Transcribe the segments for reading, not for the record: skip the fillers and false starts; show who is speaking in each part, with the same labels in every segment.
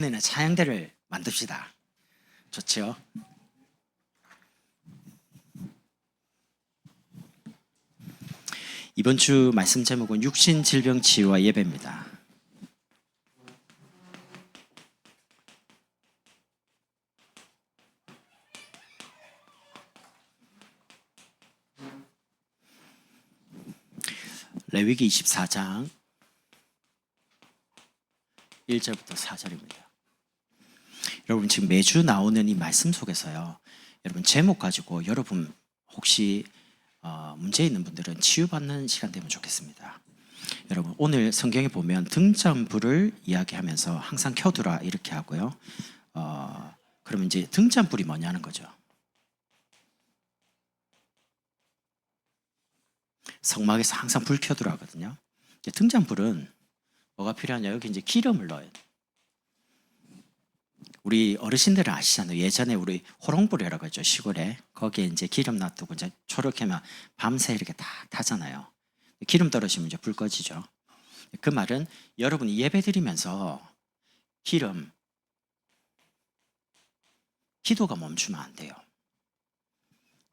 Speaker 1: 이번에는 찬양대를 만듭시다. 좋죠? 이번 주 말씀 제목은 육신 질병 치유와 예배입니다. 레위기 24장 1절부터 4절입니다. 여러분 지금 매주 나오는 이 말씀 속에서요, 여러분 제목 가지고 여러분 혹시 문제 있는 분들은 치유받는 시간 되면 좋겠습니다. 여러분 오늘 성경에 보면 등잔불을 이야기하면서 항상 켜두라 이렇게 하고요. 그러면 이제 등잔불이 뭐냐는 거죠. 성막에서 항상 불 켜두라 하거든요. 등잔불은 뭐가 필요하냐? 여기 이제 기름을 넣어요. 우리 어르신들은 아시잖아요. 예전에 우리 호롱불이라고 하죠. 시골에 거기에 이제 기름 놔두고 이제 초록해면 밤새 이렇게 다 타잖아요. 기름 떨어지면 이제 불 꺼지죠. 그 말은 여러분이 예배 드리면서 기도가 멈추면 안 돼요.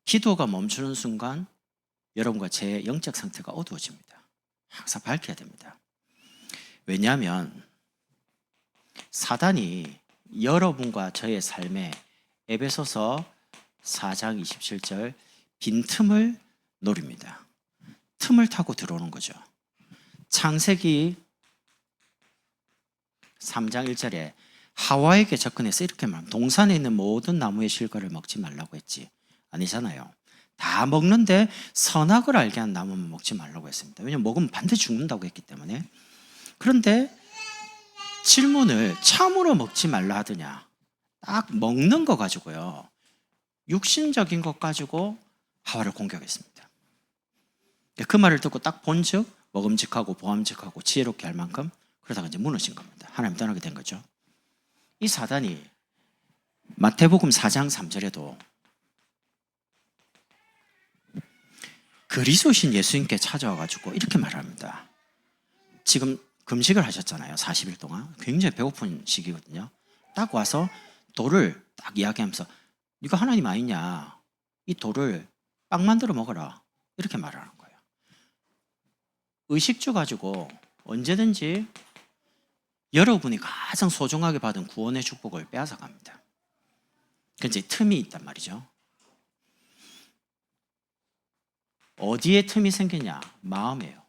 Speaker 1: 기도가 멈추는 순간 여러분과 제 영적 상태가 어두워집니다. 항상 밝혀야 됩니다. 왜냐하면 사단이 여러분과 저의 삶에 에베소서 4장 27절 빈틈을 노립니다. 틈을 타고 들어오는 거죠. 창세기 3장 1절에 하와에게 접근해서 이렇게 말합니다. 동산에 있는 모든 나무의 실과를 먹지 말라고 했지. 아니잖아요. 다 먹는데 선악을 알게 한 나무는 먹지 말라고 했습니다. 왜냐하면 먹으면 반드시 죽는다고 했기 때문에. 그런데 질문을 참으로 먹지 말라 하더냐. 딱 먹는 거 가지고요, 육신적인 것 가지고 하와를 공격했습니다. 그 말을 듣고 딱 본즉 먹음직하고 보암직하고 지혜롭게 할 만큼, 그러다가 이제 무너진 겁니다. 하나님 떠나게 된 거죠. 이 사단이 마태복음 4장 3절에도 그리스도신 예수님께 찾아와가지고 이렇게 말합니다. 지금 금식을 하셨잖아요. 40일 동안. 굉장히 배고픈 시기거든요. 딱 와서 돌을 딱 이야기하면서 네가 하나님 아니냐, 이 돌을 빵 만들어 먹어라, 이렇게 말하는 거예요. 의식주 가지고 언제든지 여러분이 가장 소중하게 받은 구원의 축복을 빼앗아 갑니다. 그래서 틈이 있단 말이죠. 어디에 틈이 생기냐? 마음이에요.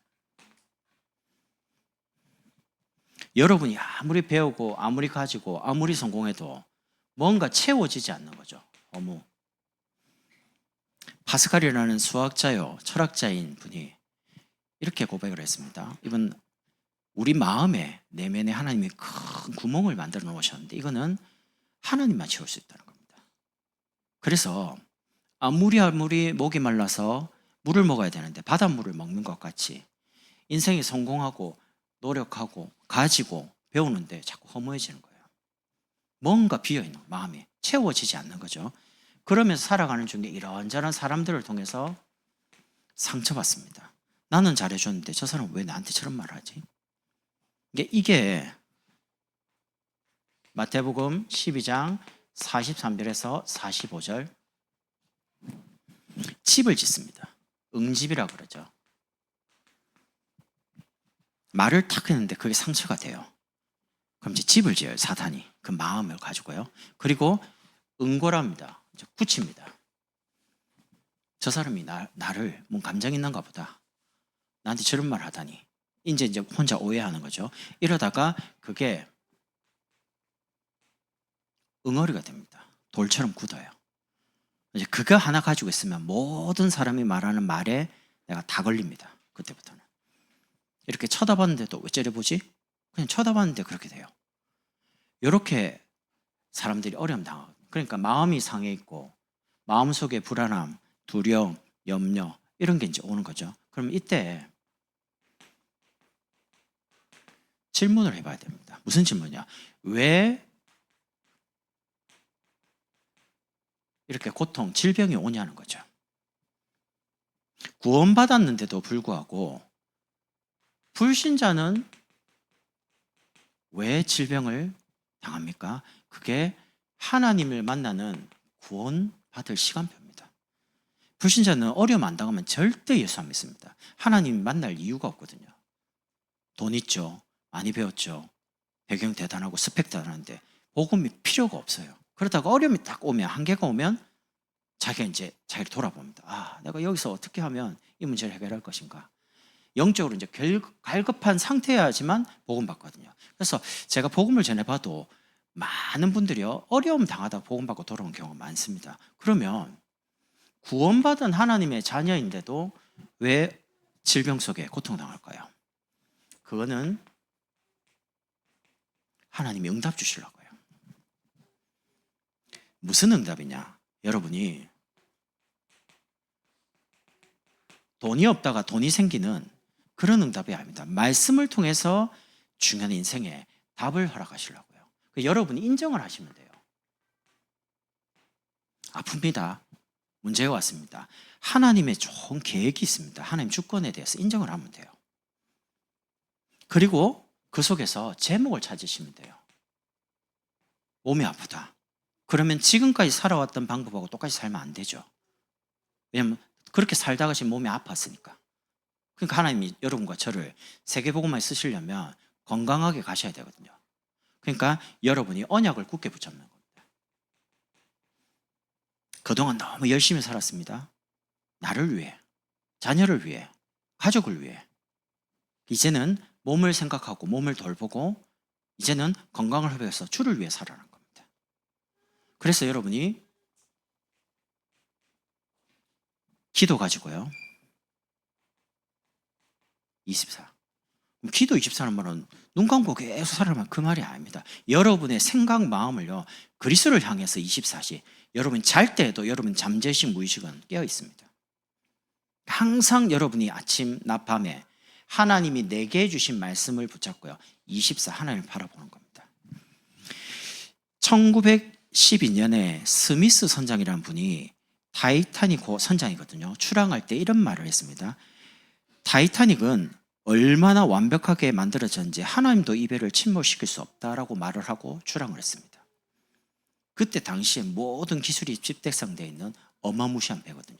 Speaker 1: 여러분이 아무리 배우고 아무리 가지고 아무리 성공해도 뭔가 채워지지 않는 거죠. 허무. 파스칼이라는 수학자요, 철학자인 분이 이렇게 고백을 했습니다. 이분 우리 마음에 내면에 하나님이 큰 구멍을 만들어 놓으셨는데 이거는 하나님만 채울 수 있다는 겁니다. 그래서 아무리 목이 말라서 물을 먹어야 되는데 바닷물을 먹는 것 같이 인생이 성공하고 노력하고 가지고 배우는데 자꾸 허무해지는 거예요. 뭔가 비어있는 마음이 채워지지 않는 거죠. 그러면서 살아가는 중에 이런저런 사람들을 통해서 상처받습니다. 나는 잘해줬는데 저 사람은 왜 나한테 저런 말을 하지? 이게 마태복음 12장 43절에서 45절 집을 짓습니다. 응집이라고 그러죠. 말을 탁 했는데 그게 상처가 돼요. 그럼 이제 집을 지어요, 사탄이. 그 마음을 가지고요. 그리고 응고랍니다. 굳힙니다. 저 사람이 나를 뭔 감정이 있는가 보다. 나한테 저런 말 하다니. 이제 혼자 오해하는 거죠. 이러다가 그게 응어리가 됩니다. 돌처럼 굳어요. 이제 그거 하나 가지고 있으면 모든 사람이 말하는 말에 내가 다 걸립니다. 그때부터는. 이렇게 쳐다봤는데도 왜 째려보지? 그냥 쳐다봤는데 그렇게 돼요. 이렇게 사람들이 어려움 당하고, 그러니까 마음이 상해 있고 마음속에 불안함, 두려움, 염려 이런 게 이제 오는 거죠. 그럼 이때 질문을 해봐야 됩니다. 무슨 질문이냐? 왜 이렇게 고통, 질병이 오냐는 거죠. 구원받았는데도 불구하고 불신자는 왜 질병을 당합니까? 그게 하나님을 만나는 구원받을 시간표입니다. 불신자는 어려움 안 당하면 절대 예수 안 믿습니다. 하나님 만날 이유가 없거든요. 돈 있죠. 많이 배웠죠. 배경 대단하고 스펙 대단한데 복음이 필요가 없어요. 그러다가 어려움이 딱 오면, 한계가 오면 자기가 이제 자기를 돌아봅니다. 아, 내가 여기서 어떻게 하면 이 문제를 해결할 것인가. 영적으로 이제 갈급한 상태여야지만 복음 받거든요. 그래서 제가 복음을 전해봐도 많은 분들이요, 어려움 당하다 복음 받고 돌아온 경우가 많습니다. 그러면 구원받은 하나님의 자녀인데도 왜 질병 속에 고통당할까요? 그거는 하나님이 응답 주시려고요. 무슨 응답이냐? 여러분이 돈이 없다가 돈이 생기는 그런 응답이 아닙니다. 말씀을 통해서 중요한 인생에 답을 허락하시려고요. 여러분이 인정을 하시면 돼요. 아픕니다. 문제가 왔습니다. 하나님의 좋은 계획이 있습니다. 하나님 주권에 대해서 인정을 하면 돼요. 그리고 그 속에서 제목을 찾으시면 돼요. 몸이 아프다. 그러면 지금까지 살아왔던 방법하고 똑같이 살면 안 되죠. 왜냐하면 그렇게 살다가 지금 몸이 아팠으니까. 그러니까 하나님이 여러분과 저를 세계복음만 쓰시려면 건강하게 가셔야 되거든요. 그러니까 여러분이 언약을 굳게 붙잡는 겁니다. 그동안 너무 열심히 살았습니다. 나를 위해, 자녀를 위해, 가족을 위해. 이제는 몸을 생각하고 몸을 돌보고 이제는 건강을 회복해서 주를 위해 살아라는 겁니다. 그래서 여러분이 기도 가지고요. 24. 기도 24는 말은 눈 감고 계속 살아라면 그 말이 아닙니다. 여러분의 생각, 마음을요, 그리스도를 향해서 24시, 여러분 잘 때에도 여러분 잠재식, 무의식은 깨어 있습니다. 항상 여러분이 아침, 낮, 밤에 하나님이 내게 해주신 말씀을 붙잡고요, 24 하나님을 바라보는 겁니다. 1912년에 스미스 선장이라는 분이 타이타닉 선장이거든요. 출항할 때 이런 말을 했습니다. 타이타닉은 얼마나 완벽하게 만들어졌는지 하나님도 이 배를 침몰시킬 수 없다라고 말을 하고 출항을 했습니다. 그때 당시에 모든 기술이 집대성되어 있는 어마무시한 배거든요.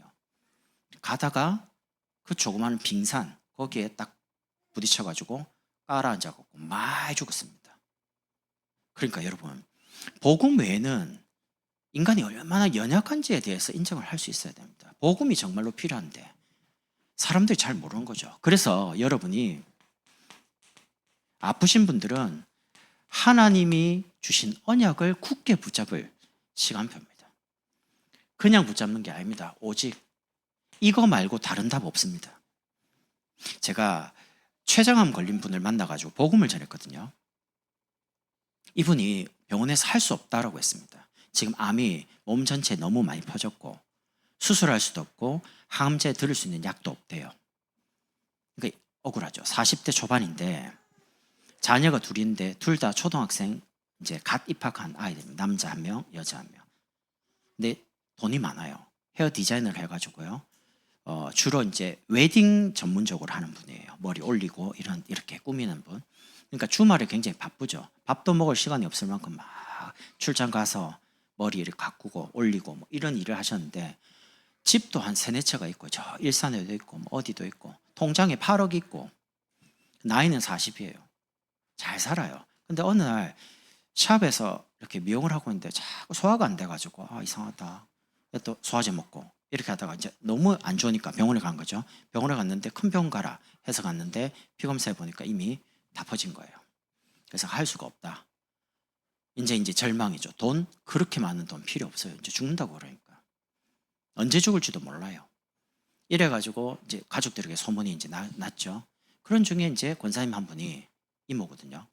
Speaker 1: 가다가 그 조그마한 빙산 거기에 딱 부딪혀가지고 깔아앉아갖고 많이 죽었습니다. 그러니까 여러분, 복음 외에는 인간이 얼마나 연약한지에 대해서 인정을 할 수 있어야 됩니다. 복음이 정말로 필요한데 사람들이 잘 모르는 거죠. 그래서 여러분이 아프신 분들은 하나님이 주신 언약을 굳게 붙잡을 시간표입니다. 그냥 붙잡는 게 아닙니다. 오직 이거 말고 다른 답 없습니다. 제가 췌장암 걸린 분을 만나가지고 복음을 전했거든요. 이분이 병원에서 할 수 없다라고 했습니다. 지금 암이 몸 전체에 너무 많이 퍼졌고 수술할 수도 없고 항암제 들을 수 있는 약도 없대요. 그러니까 억울하죠. 40대 초반인데 자녀가 둘인데 둘 다 초등학생, 이제 갓 입학한 아이들입니다. 남자 한 명, 여자 한 명. 근데 돈이 많아요. 헤어 디자인을 해가지고요. 주로 이제 웨딩 전문적으로 하는 분이에요. 머리 올리고 이렇게 꾸미는 분. 그러니까 주말에 굉장히 바쁘죠. 밥도 먹을 시간이 없을 만큼 막 출장 가서 머리 이렇게 가꾸고 올리고 뭐 이런 일을 하셨는데 집도 한 3-4채가 있고 저 일산에도 있고 뭐 어디도 있고 통장에 8억 있고 나이는 40이에요. 잘 살아요. 근데 어느 날 샵에서 이렇게 미용을 하고 있는데 자꾸 소화가 안 돼가지고 아 이상하다. 또 소화제 먹고 이렇게 하다가 이제 너무 안 좋으니까 병원에 간 거죠. 병원에 갔는데 큰 병 가라 해서 갔는데 피검사 해보니까 이미 다 퍼진 거예요. 그래서 할 수가 없다. 이제 절망이죠. 돈 그렇게 많은 돈 필요 없어요. 이제 죽는다고 그러니까 언제 죽을지도 몰라요. 이래가지고 이제 가족들에게 소문이 이제 났죠. 그런 중에 이제 권사님 한 분이 이모거든요.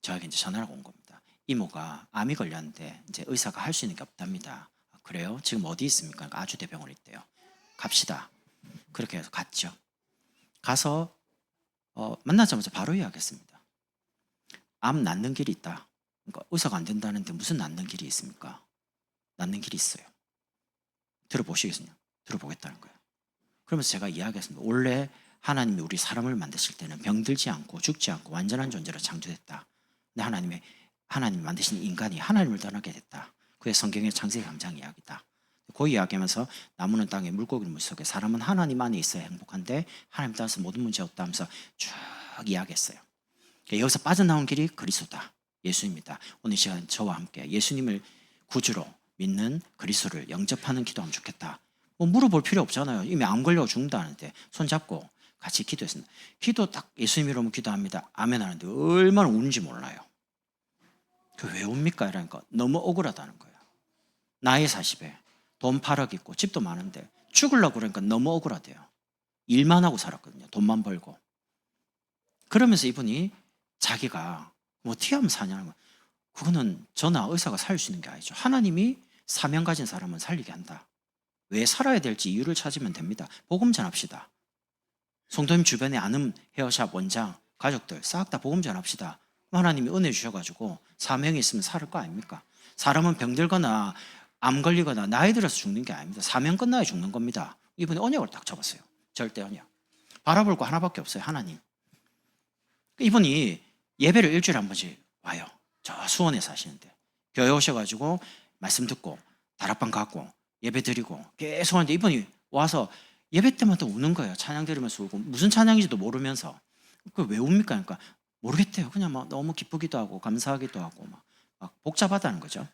Speaker 1: 저에게 이제 전화가 온 겁니다. 이모가 암이 걸렸는데 이제 의사가 할 수 있는 게 없답니다. 아, 그래요? 지금 어디 있습니까? 그러니까 아주대병원에 있대요. 갑시다. 그렇게 해서 갔죠. 가서 만나자마자 바로 이야기했습니다. 암 낫는 길이 있다. 그러니까 의사가 안 된다는데 무슨 낫는 길이 있습니까? 낫는 길이 있어요. 들어보시겠어요? 들어보겠다는 거예요. 그러면서 제가 이야기했습니다. 원래 하나님이 우리 사람을 만드실 때는 병들지 않고 죽지 않고 완전한 존재로 창조했다. 근데 하나님의 하나님 만드신 인간이 하나님을 떠나게 됐다. 그게 성경의 창세기 3장 이야기다. 그 이야기하면서 나무는 땅에, 물고기는 물속에, 사람은 하나님 안에 있어야 행복한데 하나님 따라서 모든 문제 없다 하면서 쭉 이야기했어요. 여기서 빠져나온 길이 그리스도다. 예수입니다. 오늘 시간 저와 함께 예수님을 구주로 믿는 그리스도를 영접하는 기도하면 좋겠다. 뭐 물어볼 필요 없잖아요. 이미 암 걸려 죽는다는데 손잡고 같이 기도했습니다. 기도 딱 예수님 이름으로 기도합니다. 아멘 하는데 얼마나 우는지 몰라요. 그 왜 옵니까? 이러니까 너무 억울하다는 거예요. 나이 40에 돈 8억 있고 집도 많은데 죽으려고 그러니까 너무 억울하대요. 일만 하고 살았거든요. 돈만 벌고. 그러면서 이분이 자기가 뭐 어떻게 하면 사냐는 거예요. 그거는 저나 의사가 살릴 수 있는 게 아니죠. 하나님이 사명 가진 사람은 살리게 한다. 왜 살아야 될지 이유를 찾으면 됩니다. 복음 전합시다. 성도님 주변에 아는 헤어샵 원장, 가족들 싹 다 복음 전합시다. 하나님이 은혜 주셔가지고 사명이 있으면 살을 거 아닙니까? 사람은 병들거나 암 걸리거나 나이 들어서 죽는 게 아닙니다. 사명 끝나야 죽는 겁니다. 이분이 언약을 딱 잡았어요. 절대 언약. 바라볼 거 하나밖에 없어요. 하나님. 이분이 예배를 일주일에 한 번씩 와요. 저 수원에 사시는데 교회 오셔가지고 말씀 듣고 다락방 갖고 예배 드리고 계속 하는데 이분이 와서 예배 때마다 우는 거예요. 찬양 들으면서 울고 무슨 찬양인지도 모르면서. 그 왜 웁니까? 그러니까 모르겠대요. 그냥 막 너무 기쁘기도 하고 감사하기도 하고 막 복잡하다는 거죠.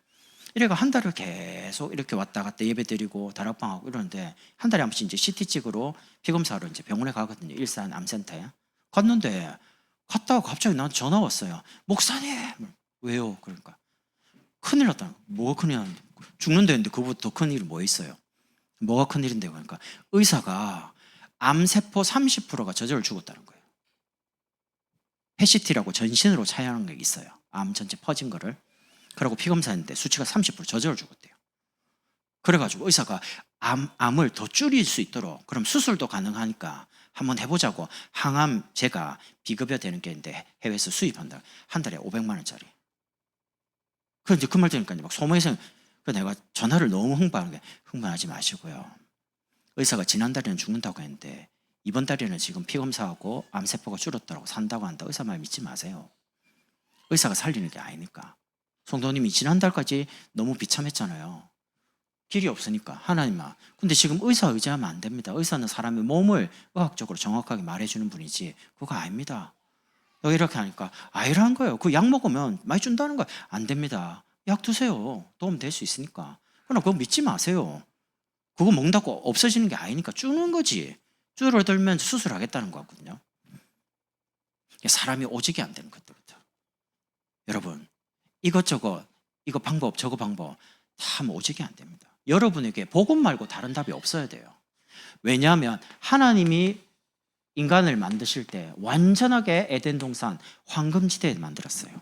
Speaker 1: 이래가 한 달을 계속 이렇게 왔다 갔다 예배 드리고 다락방하고 이러는데 한 달에 한 번씩 이제 CT찍으로 피검사로 이제 병원에 가거든요. 일산 암센터에. 갔는데 갔다가 갑자기 나한테 전화 왔어요. 목사님! 왜요? 그러니까 큰일 났다. 뭐가 큰일 났는데 죽는다는데 그보다 더 큰일이 뭐 있어요? 뭐가 큰일인데? 그러니까 의사가 암세포 30%가 저절로 죽었다는 거예요. PET라고 전신으로 촬영하는 게 있어요. 암 전체 퍼진 거를. 그러고 피검사했는데 수치가 30% 저절로 죽었대요. 그래가지고 의사가 암을 더 줄일 수 있도록 그럼 수술도 가능하니까 한번 해보자고 항암제가 비급여되는 게 있는데 해외에서 수입한다. 한 달에 500만 원짜리. 그런데 그 말 들으니까 막 소모에서 내가 전화를 너무 흥분하는 게 흥분하지 마시고요. 의사가 지난달에는 죽는다고 했는데 이번 달에는 지금 피검사하고 암세포가 줄었다고 산다고 한다. 의사 말 믿지 마세요. 의사가 살리는 게 아니니까. 성도님이 지난달까지 너무 비참했잖아요. 길이 없으니까 하나님아. 근데 지금 의사 의지하면 안 됩니다. 의사는 사람의 몸을 의학적으로 정확하게 말해주는 분이지 그거 아닙니다. 여기 이렇게 하니까 이런 거예요. 그 약 먹으면 많이 준다는 거예요. 안 됩니다. 약 드세요. 도움 될 수 있으니까. 그러나 그거 믿지 마세요. 그거 먹는다고 없어지는 게 아니니까 주는 거지. 줄어들면 수술하겠다는 거거든요. 사람이 오직이 안 되는 것들부터. 여러분 이것저것 이거 방법 저거 방법 다 오직이 안 됩니다. 여러분에게 복음 말고 다른 답이 없어야 돼요. 왜냐하면 하나님이 인간을 만드실 때 완전하게 에덴 동산 황금지대에 만들었어요.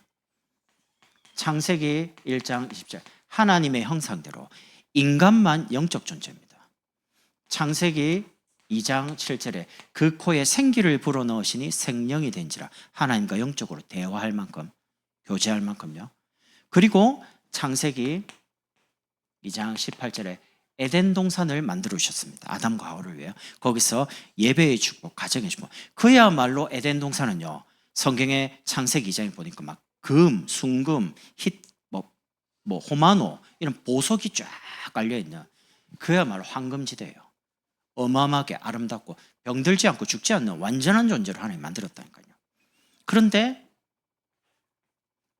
Speaker 1: 창세기 1장 20절 하나님의 형상대로 인간만 영적 존재입니다. 창세기 2장 7절에 그 코에 생기를 불어넣으시니 생명이 된지라 하나님과 영적으로 대화할 만큼 교제할 만큼요. 그리고 창세기 2장 18절에 에덴 동산을 만들어주셨습니다. 아담과 하와를 위해. 거기서 예배의 축복, 가정의 축복. 그야말로 에덴 동산은요. 성경의 창세기 2장에 보니까 막 금, 순금, 호마노 이런 보석이 쫙 깔려있는 그야말로 황금지대예요. 어마어마하게 아름답고 병들지 않고 죽지 않는 완전한 존재로 하나님 만들었다니까요. 그런데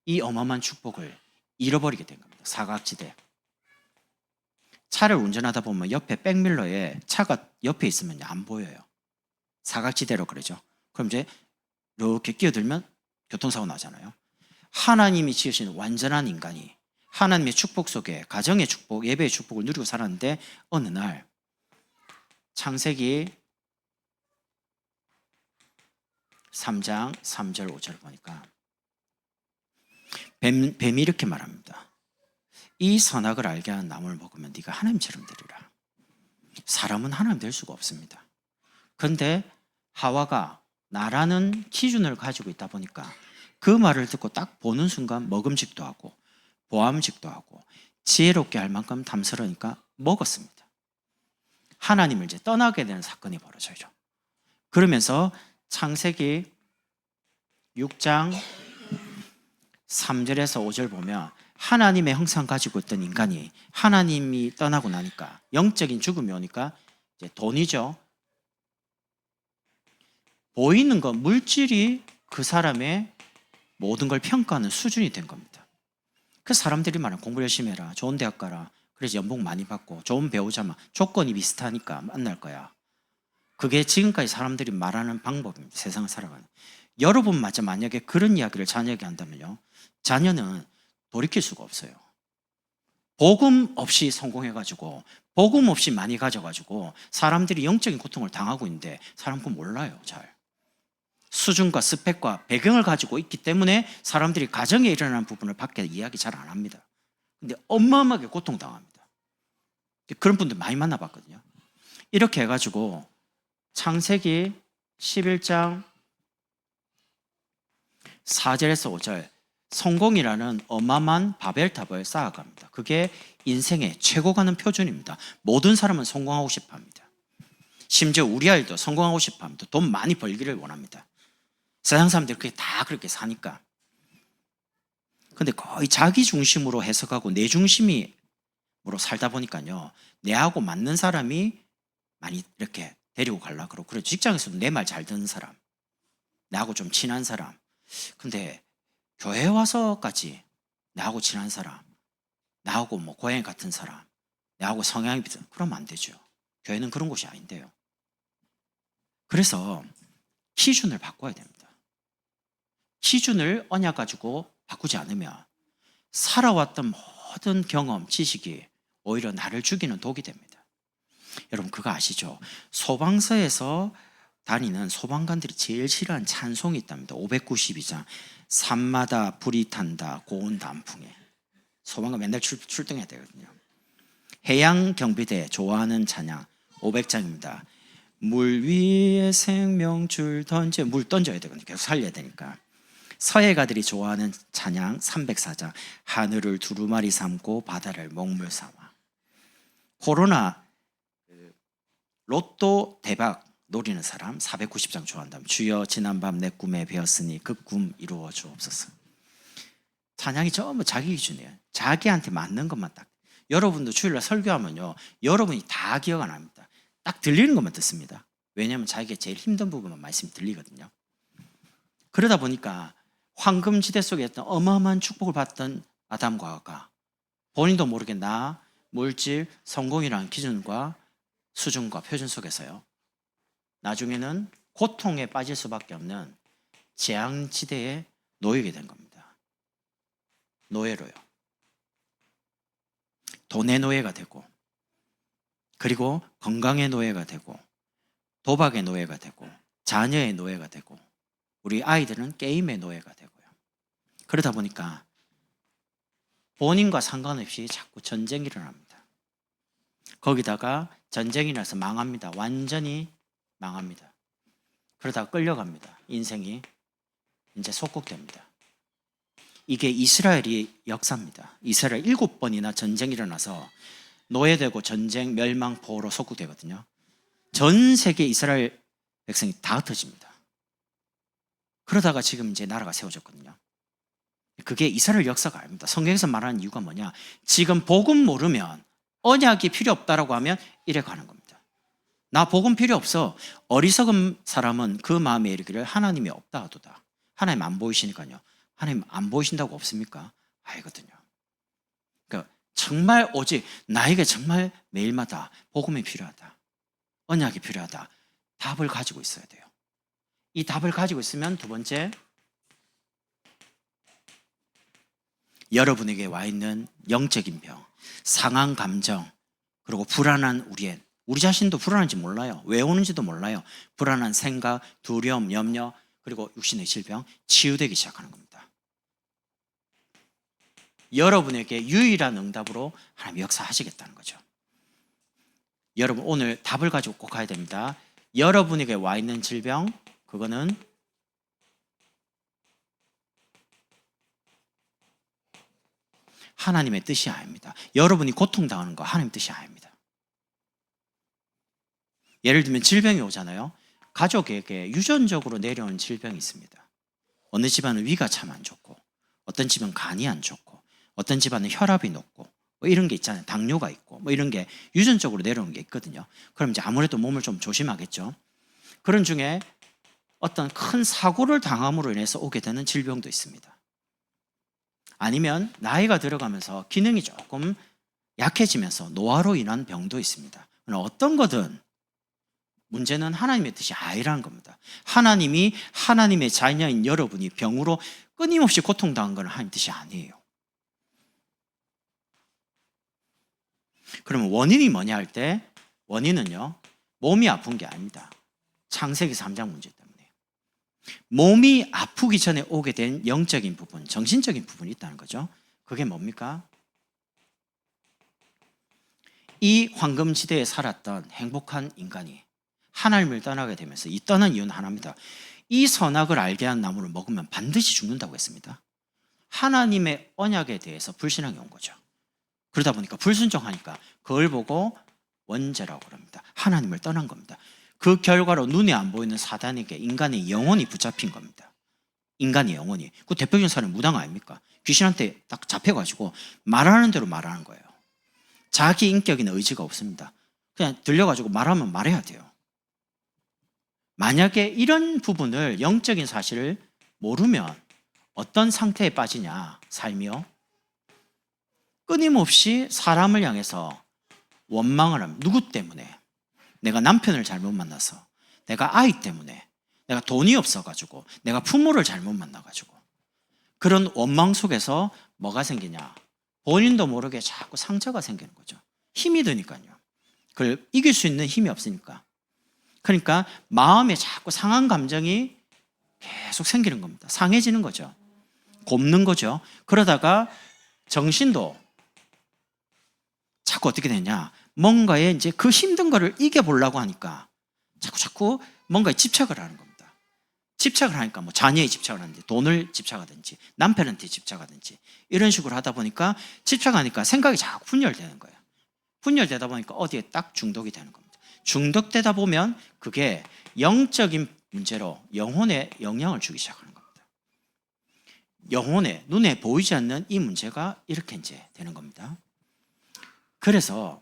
Speaker 1: 이 어마어마한 축복을 잃어버리게 된 겁니다. 사각지대. 차를 운전하다 보면 옆에 백밀러에 차가 옆에 있으면 안 보여요. 사각지대로 그러죠. 그럼 이제 이렇게 끼어들면 교통사고 나잖아요. 하나님이 지으신 완전한 인간이 하나님의 축복 속에 가정의 축복, 예배의 축복을 누리고 살았는데 어느 날 창세기 3장 3절 5절 보니까 뱀이 이렇게 말합니다. 이 선악을 알게 하는 나무를 먹으면 네가 하나님처럼 되리라. 사람은 하나님 될 수가 없습니다. 그런데 하와가 나라는 기준을 가지고 있다 보니까 그 말을 듣고 딱 보는 순간 먹음직도 하고 보암직도 하고 지혜롭게 할 만큼 탐스러우니까 먹었습니다. 하나님을 이제 떠나게 되는 사건이 벌어져요. 그러면서 창세기 6장 3절에서 5절 보면 하나님의 형상 가지고 있던 인간이 하나님이 떠나고 나니까 영적인 죽음이 오니까 이제 돈이죠. 보이는 것, 물질이 그 사람의 모든 걸 평가하는 수준이 된 겁니다. 그 사람들이 말하는 공부 열심히 해라, 좋은 대학 가라, 그래서 연봉 많이 받고 좋은 배우자만 조건이 비슷하니까 만날 거야. 그게 지금까지 사람들이 말하는 방법입니다. 세상을 살아가는. 여러분마저 만약에 그런 이야기를 자녀에게 한다면요, 자녀는 돌이킬 수가 없어요. 복음 없이 성공해가지고 복음 없이 많이 가져가지고 사람들이 영적인 고통을 당하고 있는데 사람 그거 몰라요. 잘 수준과 스펙과 배경을 가지고 있기 때문에 사람들이 가정에 일어나는 부분을 밖에 이야기 잘 안 합니다. 근데 어마어마하게 고통당합니다. 그런 분들 많이 만나봤거든요. 이렇게 해가지고 창세기 11장 4절에서 5절 성공이라는 어마어마한 바벨탑을 쌓아갑니다. 그게 인생의 최고 가는 표준입니다. 모든 사람은 성공하고 싶어 합니다. 심지어 우리 아이도 성공하고 싶어 합니다. 돈 많이 벌기를 원합니다. 세상 사람들이 그게 다 그렇게 사니까. 근데 거의 자기 중심으로 해석하고 내 중심으로 살다 보니까요, 내하고 맞는 사람이 많이 이렇게 데리고 가려고 그러고, 그리고 직장에서도 내 말 잘 듣는 사람, 나하고 좀 친한 사람. 근데 교회 와서까지 나하고 친한 사람, 나하고 뭐 고양이 같은 사람, 나하고 성향이 비슷한, 그러면 안 되죠. 교회는 그런 곳이 아닌데요. 그래서 기준을 바꿔야 됩니다. 기준을 언약 가지고 바꾸지 않으면 살아왔던 모든 경험, 지식이 오히려 나를 죽이는 독이 됩니다. 여러분 그거 아시죠? 소방서에서 다니는 소방관들이 제일 싫어하는 찬송이 있답니다. 592장 산마다 불이 탄다 고운 단풍에. 소방관 맨날 출동해야 되거든요. 해양경비대 좋아하는 찬양 500장입니다. 물 위에 생명줄 던져, 물 던져야 되거든요. 계속 살려야 되니까. 서예가들이 좋아하는 찬양 304장 하늘을 두루마리 삼고 바다를 먹물 삼아. 코로나 로또 대박 노리는 사람 490장 좋아한다면 주여 지난밤 내 꿈에 배었으니 그 꿈 이루어 주옵소서. 찬양이 전부 자기 기준이에요. 자기한테 맞는 것만 딱. 여러분도 주일날 설교하면요, 여러분이 다 기억 안 합니다. 딱 들리는 것만 듣습니다. 왜냐하면 자기가 제일 힘든 부분만 말씀이 들리거든요. 그러다 보니까 황금지대 속에 있던 어마어마한 축복을 받던 아담과 하와가 본인도 모르게 나, 물질, 성공이라는 기준과 수준과 표준 속에서요, 나중에는 고통에 빠질 수밖에 없는 재앙지대에 놓이게 된 겁니다. 노예로요. 돈의 노예가 되고, 그리고 건강의 노예가 되고, 도박의 노예가 되고, 자녀의 노예가 되고, 우리 아이들은 게임의 노예가 되고요. 그러다 보니까 본인과 상관없이 자꾸 전쟁이 일어납니다. 거기다가 전쟁이 나서 망합니다. 완전히 망합니다. 그러다가 끌려갑니다. 인생이 이제 속국됩니다. 이게 이스라엘의 역사입니다. 이스라엘 7번이나 전쟁이 일어나서 노예되고 전쟁, 멸망, 포로로 속국되거든요. 전 세계 이스라엘 백성이 다 흩어집니다. 그러다가 지금 이제 나라가 세워졌거든요. 그게 이스라엘 역사가 아닙니다. 성경에서 말하는 이유가 뭐냐? 지금 복음 모르면, 언약이 필요 없다라고 하면 이래 가는 겁니다. 나 복음 필요 없어. 어리석은 사람은 그 마음에 이르기를 하나님이 없다 하도다. 하나님 안 보이시니까요. 하나님 안 보이신다고 없습니까? 알거든요. 그러니까 정말 오직 나에게 정말 매일마다 복음이 필요하다, 언약이 필요하다, 답을 가지고 있어야 돼요. 이 답을 가지고 있으면 두 번째, 여러분에게 와 있는 영적인 병, 상한 감정, 그리고 불안한 우리 자신도 불안한지 몰라요. 왜 오는지도 몰라요. 불안한 생각, 두려움, 염려, 그리고 육신의 질병 치유되기 시작하는 겁니다. 여러분에게 유일한 응답으로 하나님 역사하시겠다는 거죠. 여러분 오늘 답을 가지고 꼭 가야 됩니다. 여러분에게 와 있는 질병, 그거는 하나님의 뜻이 아닙니다. 여러분이 고통당하는 거 하나님 뜻이 아닙니다. 예를 들면 질병이 오잖아요. 가족에게 유전적으로 내려온 질병이 있습니다. 어느 집안은 위가 참 안 좋고, 어떤 집은 간이 안 좋고 어떤 집안은 혈압이 높고 뭐 이런 게 있잖아요. 당뇨가 있고 뭐 이런 게 유전적으로 내려오는 게 있거든요. 그럼 이제 아무래도 몸을 좀 조심하겠죠. 그런 중에 어떤 큰 사고를 당함으로 인해서 오게 되는 질병도 있습니다. 아니면 나이가 들어가면서 기능이 조금 약해지면서 노화로 인한 병도 있습니다. 어떤 거든 문제는 하나님의 뜻이 아니라는 겁니다. 하나님이 하나님의 자녀인 여러분이 병으로 끊임없이 고통당한 건 하나님 뜻이 아니에요. 그러면 원인이 뭐냐 할 때 원인은요, 몸이 아픈 게 아닙니다. 창세기 3장 문제 때문에. 몸이 아프기 전에 오게 된 영적인 부분, 정신적인 부분이 있다는 거죠. 그게 뭡니까? 이 황금지대에 살았던 행복한 인간이 하나님을 떠나게 되면서 이 떠난 이유는 하나입니다. 이 선악을 알게 한 나무를 먹으면 반드시 죽는다고 했습니다. 하나님의 언약에 대해서 불신앙이 온 거죠. 그러다 보니까 불순종하니까 그걸 보고 원죄라고 그럽니다. 하나님을 떠난 겁니다. 그 결과로 눈에 안 보이는 사단에게 인간의 영혼이 붙잡힌 겁니다. 인간의 영혼이. 그 대표적인 사람이 무당 아닙니까? 귀신한테 딱 잡혀가지고 말하는 대로 말하는 거예요. 자기 인격이나 의지가 없습니다. 그냥 들려가지고 말하면 말해야 돼요. 만약에 이런 부분을, 영적인 사실을 모르면 어떤 상태에 빠지냐, 삶이요? 끊임없이 사람을 향해서 원망을 합니다. 누구 때문에? 내가 남편을 잘못 만나서, 내가 아이 때문에, 내가 돈이 없어가지고, 내가 부모를 잘못 만나가지고. 그런 원망 속에서 뭐가 생기냐? 본인도 모르게 자꾸 상처가 생기는 거죠. 힘이 드니까요. 그걸 이길 수 있는 힘이 없으니까. 그러니까 마음에 자꾸 상한 감정이 계속 생기는 겁니다. 상해지는 거죠. 곱는 거죠. 그러다가 정신도 자꾸 어떻게 되냐? 뭔가에 이제 그 힘든 거를 이겨보려고 하니까 자꾸 뭔가에 집착을 하는 겁니다. 집착을 하니까 뭐 자녀에 집착을 하는지, 돈을 집착하든지, 남편한테 집착하든지, 이런 식으로 하다 보니까 집착하니까 생각이 자꾸 분열되는 거예요. 분열되다 보니까 어디에 딱 중독이 되는 겁니다. 중독되다 보면 그게 영적인 문제로 영혼에 영향을 주기 시작하는 겁니다. 영혼에, 눈에 보이지 않는 이 문제가 이렇게 이제 되는 겁니다. 그래서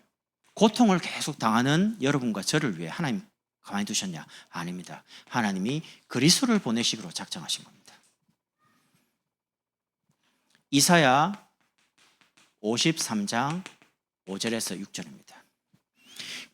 Speaker 1: 고통을 계속 당하는 여러분과 저를 위해 하나님 가만히 두셨냐? 아닙니다. 하나님이 그리스도를 보내시기로 작정하신 겁니다. 이사야 53장 5절에서 6절입니다.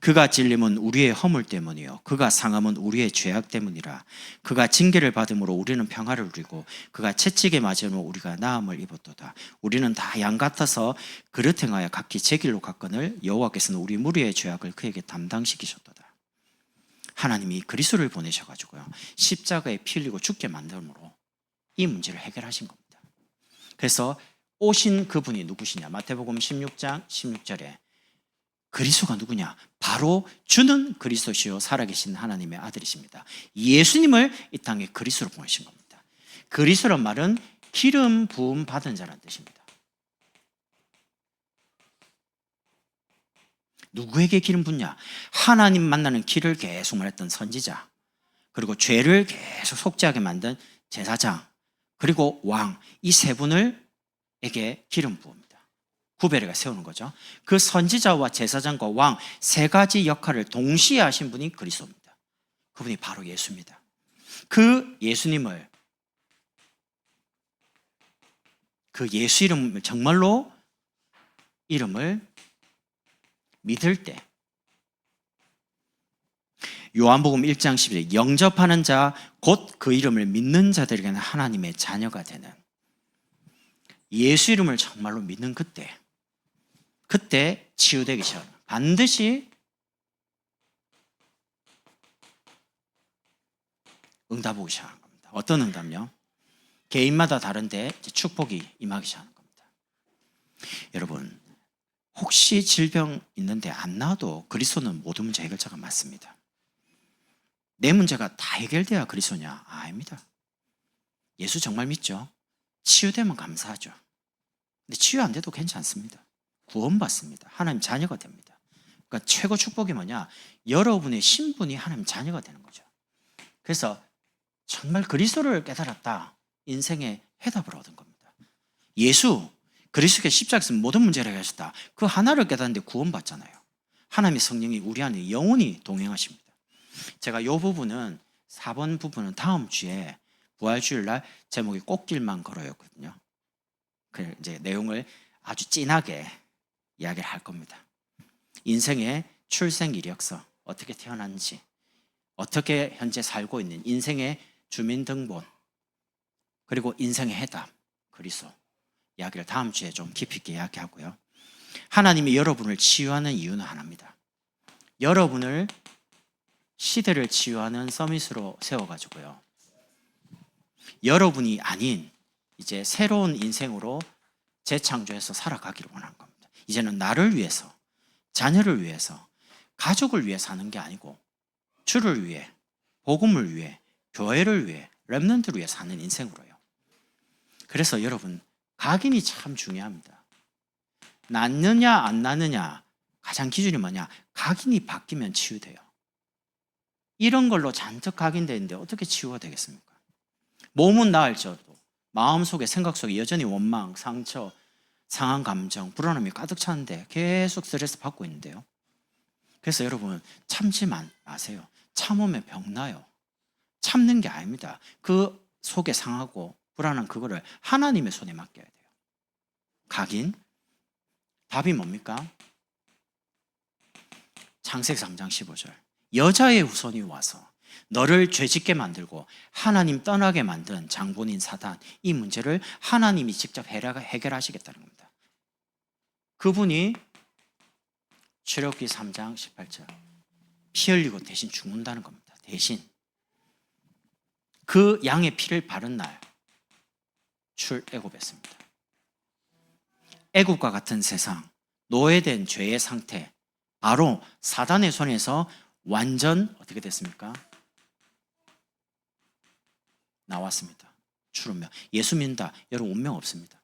Speaker 1: 그가 찔림은 우리의 허물 때문이요 그가 상함은 우리의 죄악 때문이라. 그가 징계를 받음으로 우리는 평화를 누리고 그가 채찍에 맞음으로 우리가 나음을 입었도다. 우리는 다 양 같아서 그릇 행하여 각기 제 길로 갔거늘 여호와께서는 우리 무리의 죄악을 그에게 담당시키셨도다. 하나님이 그리스도를 보내셔가지고요, 십자가에 피 흘리고 죽게 만듦으로 이 문제를 해결하신 겁니다. 그래서 오신 그분이 누구시냐? 마태복음 16장 16절에 그리스도가 누구냐? 바로 주는 그리스도시요 살아계신 하나님의 아들이십니다. 예수님을 이 땅에 그리스도로 보내신 겁니다. 그리스도란 말은 기름 부음 받은 자라는 뜻입니다. 누구에게 기름 붓냐? 하나님 만나는 길을 계속 말했던 선지자, 그리고 죄를 계속 속죄하게 만든 제사장, 그리고 왕, 이 세 분을에게 기름 부읍니다. 구별해가 세우는 거죠. 그 선지자와 제사장과 왕 세 가지 역할을 동시에 하신 분이 그리스도입니다. 그분이 바로 예수입니다. 그 예수님을, 그 예수 이름을 정말로 이름을 믿을 때, 요한복음 1장 10절에 영접하는 자 곧 그 이름을 믿는 자들에게는 하나님의 자녀가 되는, 예수 이름을 정말로 믿는 그때 치유되기 시작합니다. 반드시 응답 오기 시작하는 겁니다. 어떤 응답요? 개인마다 다른데 축복이 임하기 시작하는 겁니다. 여러분, 혹시 질병 있는데 안 나와도 그리스도는 모든 문제 해결자가 맞습니다. 내 문제가 다 해결돼야 그리스도냐? 아닙니다. 예수 정말 믿죠? 치유되면 감사하죠. 근데 치유 안 돼도 괜찮습니다. 구원받습니다. 하나님 자녀가 됩니다. 그러니까 최고 축복이 뭐냐? 여러분의 신분이 하나님 자녀가 되는 거죠. 그래서 정말 그리스도를 깨달았다, 인생의 해답을 얻은 겁니다. 예수 그리스도께 십자가에서 모든 문제를 해결하셨다. 그 하나를 깨닫는데 구원받잖아요. 하나님의 성령이 우리 안에 영원히 동행하십니다. 제가 이 부분은 4번 부분은 다음 주에 부활주일날 제목이 꽃길만 걸어였거든요. 그 이제 내용을 아주 진하게 이야기를 할 겁니다. 인생의 출생 이력서, 어떻게 태어났는지, 어떻게 현재 살고 있는 인생의 주민등본, 그리고 인생의 해답, 그리스도 이야기를 다음 주에 좀 깊이 있게 이야기하고요. 하나님이 여러분을 치유하는 이유는 하나입니다. 여러분을 시대를 치유하는 서밋으로 세워가지고요. 여러분이 아닌 이제 새로운 인생으로 재창조해서 살아가기를 원하는 겁니다. 이제는 나를 위해서, 자녀를 위해서, 가족을 위해 사는 게 아니고 주를 위해, 복음을 위해, 교회를 위해, 렘넌트를 위해 사는 인생으로요. 그래서 여러분, 각인이 참 중요합니다. 낫느냐 안 낫느냐 가장 기준이 뭐냐? 각인이 바뀌면 치유돼요. 이런 걸로 잔뜩 각인되는데 어떻게 치유가 되겠습니까? 몸은 나을지어도 마음속에, 생각 속에 여전히 원망, 상처, 상한 감정, 불안함이 가득 차는데 계속 스트레스 받고 있는데요. 그래서 여러분, 참지 마세요. 참으면 병나요. 참는 게 아닙니다. 그 속에 상하고 불안한 그거를 하나님의 손에 맡겨야 돼요. 각인? 답이 뭡니까? 창세기 3장 15절. 여자의 후손이 와서 너를 죄짓게 만들고 하나님 떠나게 만든 장본인 사단, 이 문제를 하나님이 직접 해결하시겠다는 겁니다. 그분이 출애굽기 3장 18절 피 흘리고 대신 죽는다는 겁니다. 대신 그 양의 피를 바른 날 출애굽했습니다. 애굽과 같은 세상, 노예된 죄의 상태, 바로 사단의 손에서 완전 어떻게 됐습니까? 나왔습니다. 출운명. 예수 믿는다. 여러분 운명 없습니다.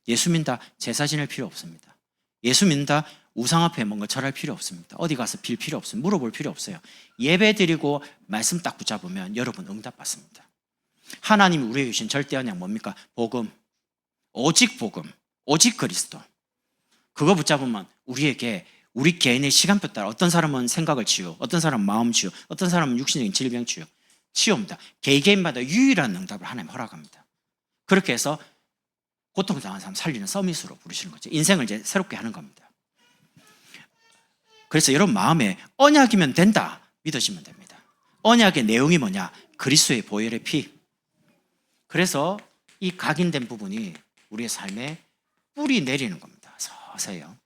Speaker 1: 예수 믿는다. 제사 지낼 필요 없습니다. 예수 믿는다. 우상 앞에 뭔가 절할 필요 없습니다. 어디 가서 빌 필요 없습니다. 물어볼 필요 없어요. 예배 드리고 말씀 딱 붙잡으면 여러분 응답받습니다. 하나님이 우리에게 주신 절대 언약 뭡니까? 복음. 오직 복음. 오직 그리스도. 그거 붙잡으면 우리에게 우리 개인의 시간표 따라 어떤 사람은 생각을 치유, 어떤 사람은 마음 치유, 어떤 사람은 육신적인 질병 치유, 치유입니다. 개개인마다 유일한 응답을 하나님 허락합니다. 그렇게 해서 고통당한 사람 살리는 서밋으로 부르시는 거죠. 인생을 이제 새롭게 하는 겁니다. 그래서 여러분 마음에 언약이면 된다 믿으시면 됩니다. 언약의 내용이 뭐냐? 그리스도의 보혈의 피. 그래서 이 각인된 부분이 우리의 삶에 뿌리 내리는 겁니다. 서서히요.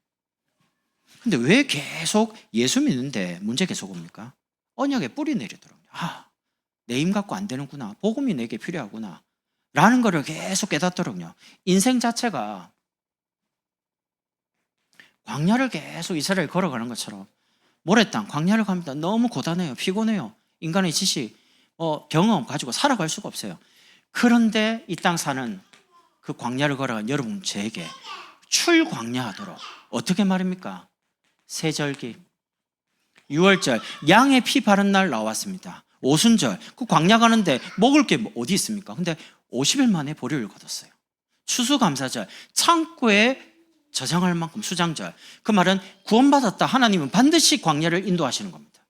Speaker 1: 근데 왜 계속 예수 믿는데 문제 계속 옵니까? 언약에 뿌리 내리더라고요. 내 힘 갖고 안 되는구나. 복음이 내게 필요하구나. 라는 거를 계속 깨닫더라고요. 인생 자체가 광야를 계속 이스라엘 걸어가는 것처럼 모래땅, 광야를 갑니다. 너무 고단해요. 피곤해요. 인간의 지식, 경험 가지고 살아갈 수가 없어요. 그런데 이 땅 사는 그 광야를 걸어간 여러분 저에게 출광야하도록 어떻게 말입니까? 세절기, 6월절 양의 피 바른 날 나왔습니다. 오순절 그 광야 가는데 먹을 게 어디 있습니까? 근데 50일 만에 보리를 거뒀어요. 추수감사절 창고에 저장할 만큼 수장절. 그 말은 구원받았다. 하나님은 반드시 광야를 인도하시는 겁니다.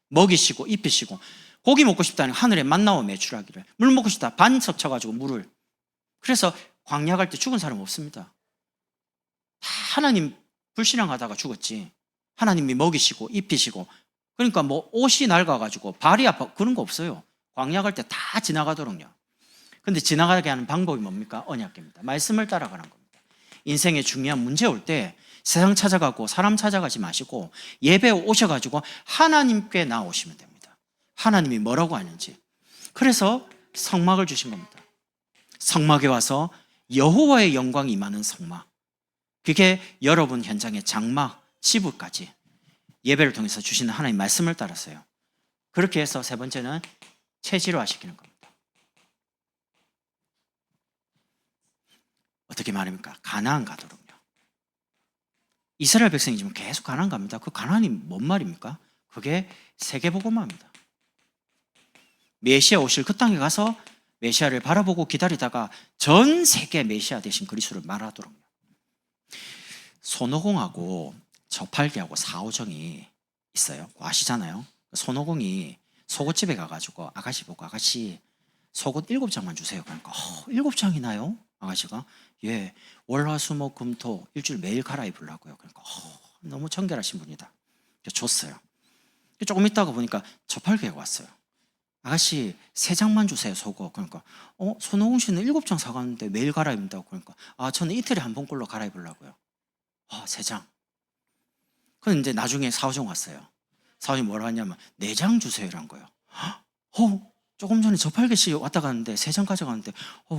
Speaker 1: 먹이시고 입히시고 고기 먹고 싶다는 하늘에 만나와 매출하기를, 물 먹고 싶다 반석 쳐가지고 물을. 그래서 광야 갈 때 죽은 사람 없습니다. 다 하나님 불신앙하다가 죽었지. 하나님이 먹이시고 입히시고. 그러니까 뭐 옷이 낡아가지고 발이 아파 그런 거 없어요. 광야 갈 때 다 지나가도록요. 근데 지나가게 하는 방법이 뭡니까? 언약입니다. 말씀을 따라가는 겁니다. 인생에 중요한 문제 올 때 세상 찾아가고 사람 찾아가지 마시고 예배 오셔가지고 하나님께 나오시면 됩니다. 하나님이 뭐라고 하는지. 그래서 성막을 주신 겁니다. 성막에 와서 여호와의 영광이 임하는 성막. 그게 여러분 현장의 장막, 지부까지 예배를 통해서 주시는 하나님의 말씀을 따라서요. 그렇게 해서 세 번째는 체질화시키는 겁니다. 어떻게 말입니까? 가나안 가도록요. 이스라엘 백성이 지금 계속 가나안 갑니다. 그 가나안이 뭔 말입니까? 그게 세계복음화입니다. 메시아 오실 그 땅에 가서 메시아를 바라보고 기다리다가 전 세계 메시아 대신 그리스도를 말하도록요. 손오공하고 저팔계하고 사오정이 있어요. 아시잖아요. 손오공이 속옷집에 가가지고 아가씨 보고 아가씨 속옷 7장만 주세요. 그러니까 7장이나요? 아가씨가 예 월화수목금토 일주일 매일 갈아입으려고요. 그러니까 너무 청결하신 분이다. 줬어요. 조금 있다가 보니까 저팔계가 왔어요. 아가씨 3장만 주세요 속옷. 그러니까 손오공 씨는 7장 사갔는데 매일 갈아입는다고. 그러니까 저는 이틀에 한 번꼴로 갈아입으려고요. 3장. 그럼 이제 나중에 사오정 왔어요. 사오정이 뭐라 하냐면 4장 주세요 이란 거예요. 조금 전에 저팔계 씨 왔다 갔는데 3장 가져갔는데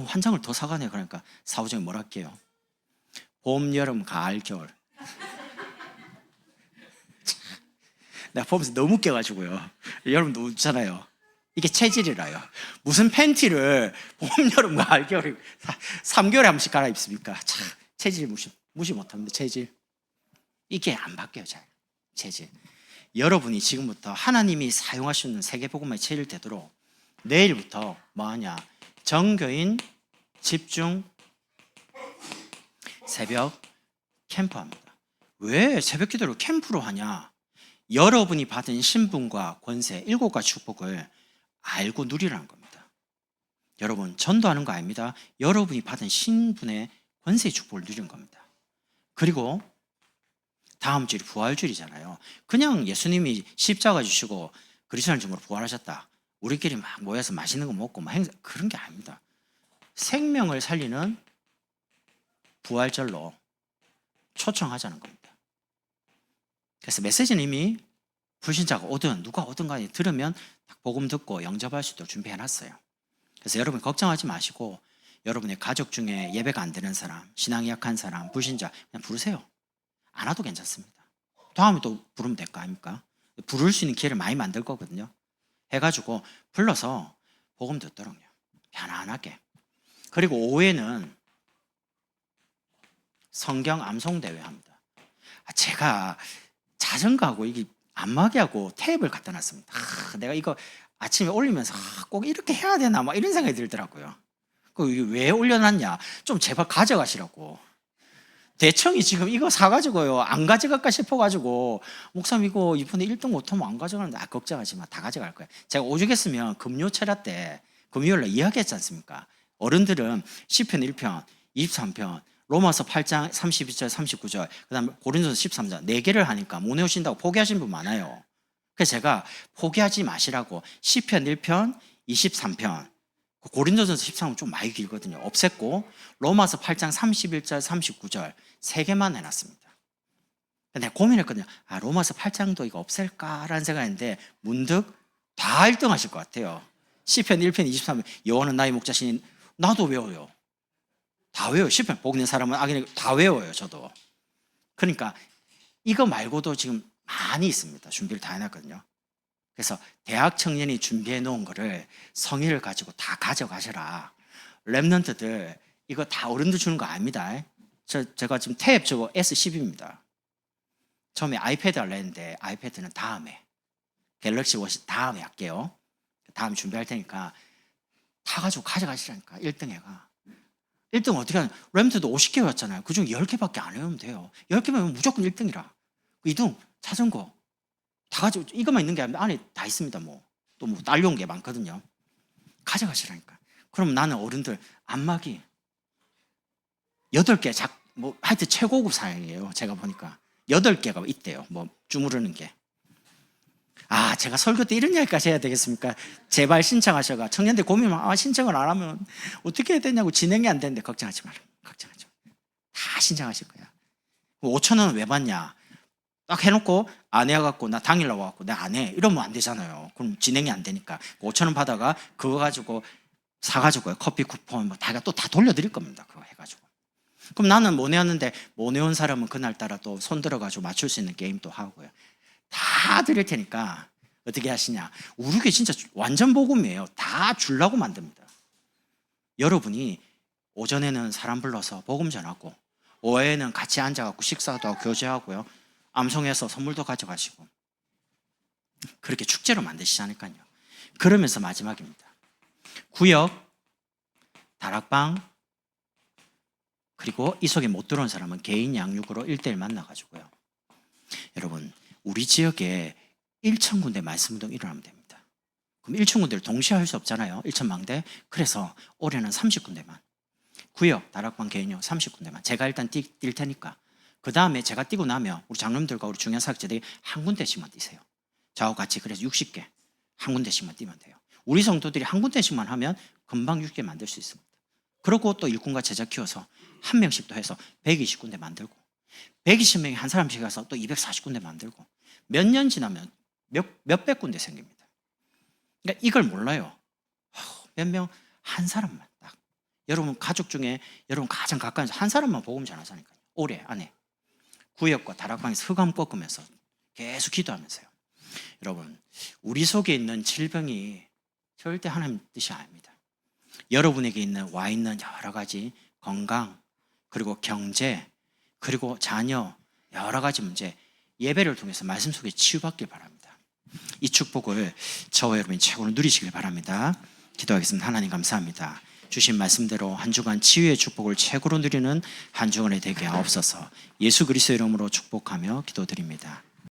Speaker 1: 한 장을 더 사가네. 그러니까 사오정이 뭐라 할게요. 봄, 여름, 가을, 겨울. 내가 보면서 너무 웃겨가지고요. 여러분도 웃잖아요. 이게 체질이라요. 무슨 팬티를 봄, 여름, 가을, 겨울 3개월에 한 번씩 갈아입습니까? 참 체질 무시 못합니다. 체질. 이게 안 바뀌어요. 잘 체질. 여러분이 지금부터 하나님이 사용하시는 세계복음의 체질 되도록 내일부터 뭐하냐? 정교인 집중 새벽 캠프합니다. 왜 새벽 기도를 캠프로 하냐? 여러분이 받은 신분과 권세 7가지 축복을 알고 누리라는 겁니다. 여러분 전도하는 거 아닙니다. 여러분이 받은 신분의 권세의 축복을 누리는 겁니다. 그리고 다음 주일이 부활주일이잖아요. 그냥 예수님이 십자가 주시고 그리스도를 중으로 부활하셨다. 우리끼리 막 모여서 맛있는 거 먹고 막 그런 게 아닙니다. 생명을 살리는 부활절로 초청하자는 겁니다. 그래서 메시지는 이미 불신자가 오든 누가 오든 간에 들으면 복음 듣고 영접할 수 있도록 준비해놨어요. 그래서 여러분 걱정하지 마시고 여러분의 가족 중에 예배가 안 되는 사람, 신앙이 약한 사람, 불신자 그냥 부르세요. 안 와도 괜찮습니다. 다음에 또 부르면 될 거 아닙니까? 부를 수 있는 기회를 많이 만들 거거든요. 해가지고 불러서 복음 듣도록요. 편안하게. 그리고 오후에는 성경 암송대회 합니다. 제가 자전거하고 이게 안마기하고 테이프를 갖다 놨습니다. 내가 이거 아침에 올리면서 꼭 이렇게 해야 되나 막 이런 생각이 들더라고요. 왜 올려놨냐? 좀 제발 가져가시라고. 대청이 지금 이거 사가지고요 안 가져갈까 싶어가지고 목사님 이거 이번에 1등 못하면 안 가져가는데 걱정하지 마. 다 가져갈 거야. 제가 오죽했으면 금요 철야 때 금요일날 이야기했지 않습니까? 어른들은 시편 1편 23편 로마서 8장 32절 39절 그 다음에 고린도서 13장 4개를 하니까 못 외우신다고 포기하신 분 많아요. 그래서 제가 포기하지 마시라고 시편 1편 23편 고린도전서 13은 좀 많이 길거든요. 없앴고 로마서 8장 31절 39절 3개만 해놨습니다. 내가 고민했거든요. 로마서 8장도 이거 없앨까라는 생각했는데 문득 다 1등 하실 것 같아요. 시편 1편 23편 여호와는 나의 목자시니 나도 외워요. 다 외워요. 시편 복 있는 사람은 악인에게 다 외워요. 저도. 그러니까 이거 말고도 지금 많이 있습니다. 준비를 다 해놨거든요. 그래서 대학 청년이 준비해 놓은 거를 성의를 가지고 다 가져가셔라. 랩런트들 이거 다 어른들 주는 거 아닙니다. 제가 지금 탭 저거 S10입니다. 처음에 아이패드 할려 했는데 아이패드는 다음에 갤럭시 워시 다음에 할게요. 다음에 준비할 테니까 다 가지고 가져가시라니까. 1등애가 1등 어떻게 하냐? 랩런트도 50개였잖아요. 그중 10개밖에 안 외우면 돼요. 10개면 무조건 1등이라. 2등 자전거 다 가지고 이것만 있는 게 아니라 안에 다 있습니다. 또 딸려온 게 많거든요. 가져가시라니까. 그럼 나는 어른들 안마기 8개 하여튼 최고급 사양이에요. 제가 보니까 8개가 있대요. 주무르는 게. 제가 설교 때 이런 이야기까지 해야 되겠습니까? 제발 신청하셔가 청년들 고민만 신청을 안 하면 어떻게 해야 되냐고 진행이 안 되는데 걱정하지 마라. 걱정하지 마. 다 신청하실 거야. 5,000원 왜 받냐? 딱 해놓고 안 해갖고 나 당일 나와갖고 내가 안 해 이러면 안 되잖아요. 그럼 진행이 안 되니까 5,000원 받아가 그거 가지고 사가지고요 커피 쿠폰 다 돌려드릴 겁니다. 그거 해가지고. 그럼 나는 못 내었는데 못 내온 사람은 그날따라 또 손 들어가지고 맞출 수 있는 게임도 하고요. 다 드릴 테니까 어떻게 하시냐? 우리 교회 진짜 완전 복음이에요. 다 주려고 만듭니다. 여러분이 오전에는 사람 불러서 복음 전하고 오후에는 같이 앉아갖고 식사도 하고 교제하고요. 암송해서 선물도 가져가시고 그렇게 축제로 만드시자니까요. 그러면서 마지막입니다. 구역 다락방, 그리고 이 속에 못 들어온 사람은 개인 양육으로 1대1 만나가지고요. 여러분, 우리 지역에 1천 군데 말씀운동 일어나면 됩니다. 그럼 1천 군데를 동시에 할 수 없잖아요. 1천망대. 그래서 올해는 30군데만. 구역, 다락방, 개인용 30군데만. 제가 일단 뛸 테니까. 그 다음에 제가 뛰고 나면 우리 장로님들과 우리 중요한 사역자들이 한 군데씩만 뛰세요. 저하고 같이. 그래서 60개 한 군데씩만 뛰면 돼요. 우리 성도들이 한 군데씩만 하면 금방 60개 만들 수 있습니다. 그리고 또 일꾼과 제자 키워서 한 명씩 또 해서 120군데 만들고, 120명이 한 사람씩 가서 또 240군데 만들고, 몇 년 지나면 몇백 군데 생깁니다. 그러니까 이걸 몰라요. 몇 명, 한 사람만 딱. 여러분 가족 중에 여러분 가장 가까운 한 사람만 복음 전하자니까요. 올해 안에 구역과 다락방에서 흑암 꺾으면서 계속 기도하면서요. 여러분, 우리 속에 있는 질병이 절대 하나님 뜻이 아닙니다. 여러분에게 와 있는 여러 가지 건강, 그리고 경제, 그리고 자녀, 여러 가지 문제, 예배를 통해서 말씀 속에 치유받길 바랍니다. 이 축복을 저와 여러분이 최고로 누리시길 바랍니다. 기도하겠습니다. 하나님 감사합니다. 주신 말씀대로 한 주간 치유의 축복을 최고로 누리는 한 주간이 되게 하옵소서. 예수 그리스도의 이름으로 축복하며 기도드립니다.